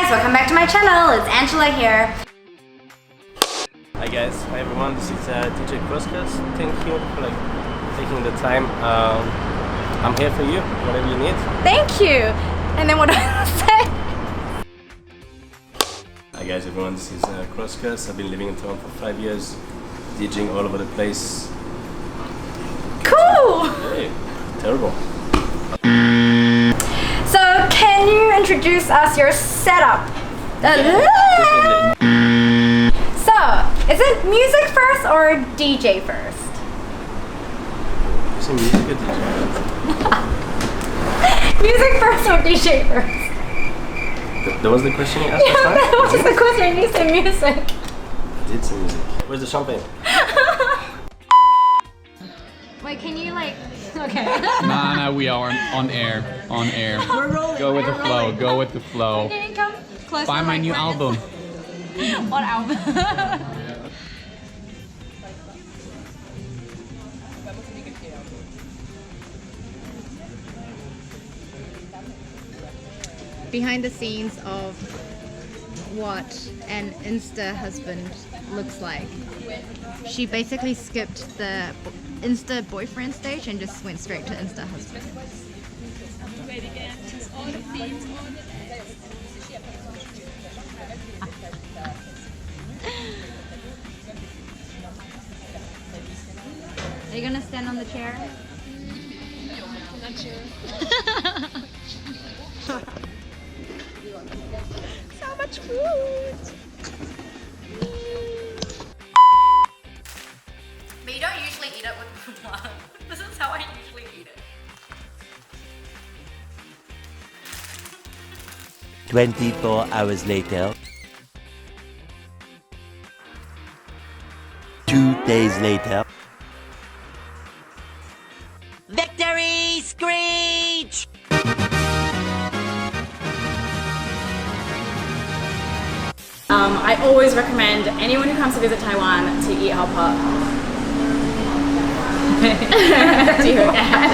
guys, welcome back to my channel. It's Angela here. Hi guys, hi everyone. This is DJ Crosscast. Thank you for taking the time. I'm here for you, whatever you need. Thank you. And then what do I say? Hi guys, everyone. This is Crosscast. I've been living in Toronto for 5 years, DJing all over the place. Cool. Hey, terrible. So, can you introduce us your setup? So, is it music first or DJ first? Is it music or DJ? Music first or DJ first? That was the question you asked last time? That was the question. You said music. I did say music. Where's the champagne? Wait, can you okay. Nah, we are on air. On air. We're rolling. Go with the flow. Go with the flow. Okay, come closer. Buy my new album. What album? Behind the scenes of what an Insta husband looks like. She basically skipped the Insta boyfriend stage and just went straight to Insta husband. Are you gonna stand on the chair? I'm not sure. So much food! But you don't usually eat it with love. This is how I usually eat it. 24 hours later. 2 days later. Victory Screech! I always recommend anyone who comes to visit Taiwan to eat hot pot. Do you again?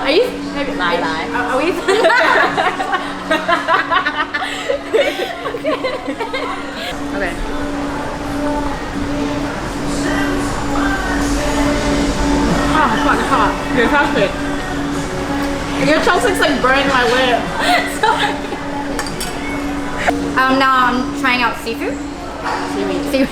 Are you? Maybe lie. Are we? Okay. Oh, fuck, it's hot. Fantastic. Your chopsticks burning my lip. Sorry. Now I'm trying out seafood. Seaweed.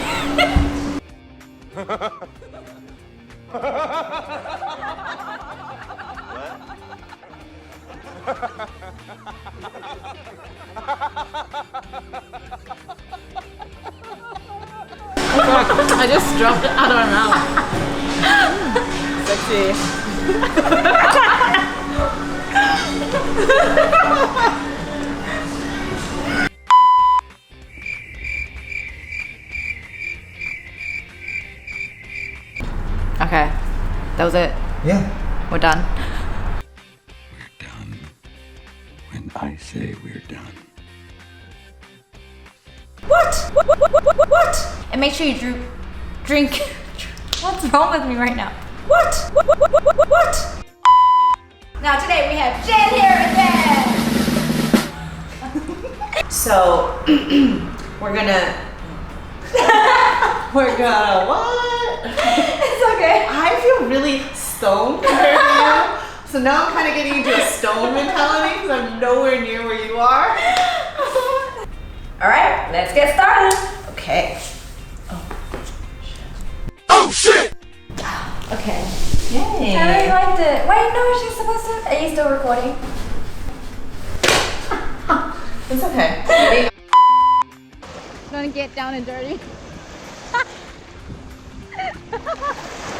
I just dropped it out of my mouth. Sexy. Okay, that was it. Yeah. We're done. We're done. When I say we're done. What? And make sure you drink. What's wrong with me right now? What? Now today we have Jen here again. So we're gonna what? It's okay. I feel really stoned compared to you. So now I'm kind of getting into a stone mentality because I'm nowhere near where you are. All right, let's get started. Okay. Oh shit! Okay. Yay. I really liked it. Wait, no, she's supposed to. Are you still recording? It's okay. Don't get down and dirty.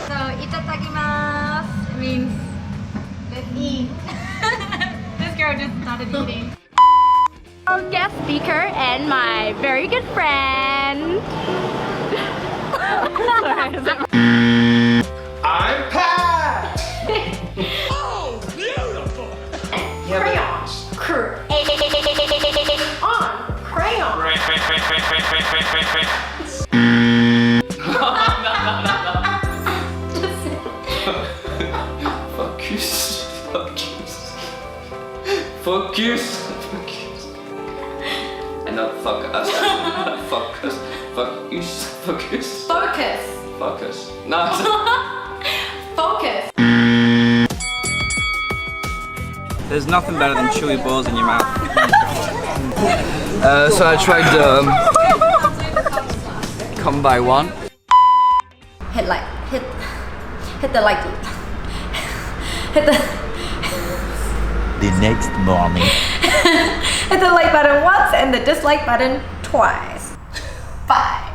So, itadakimasu. It means let's eat. This girl just started eating. Our guest speaker and my very good friend. I'm Pat! Oh, beautiful! Crayons. On crayon. Focus. Focus. Focus. Focus. No. Focus. There's nothing better than chewy balls in your mouth. So I tried come by one. Hit the like. Hit the. The next morning. Hit the like button once and the dislike button twice. Bye.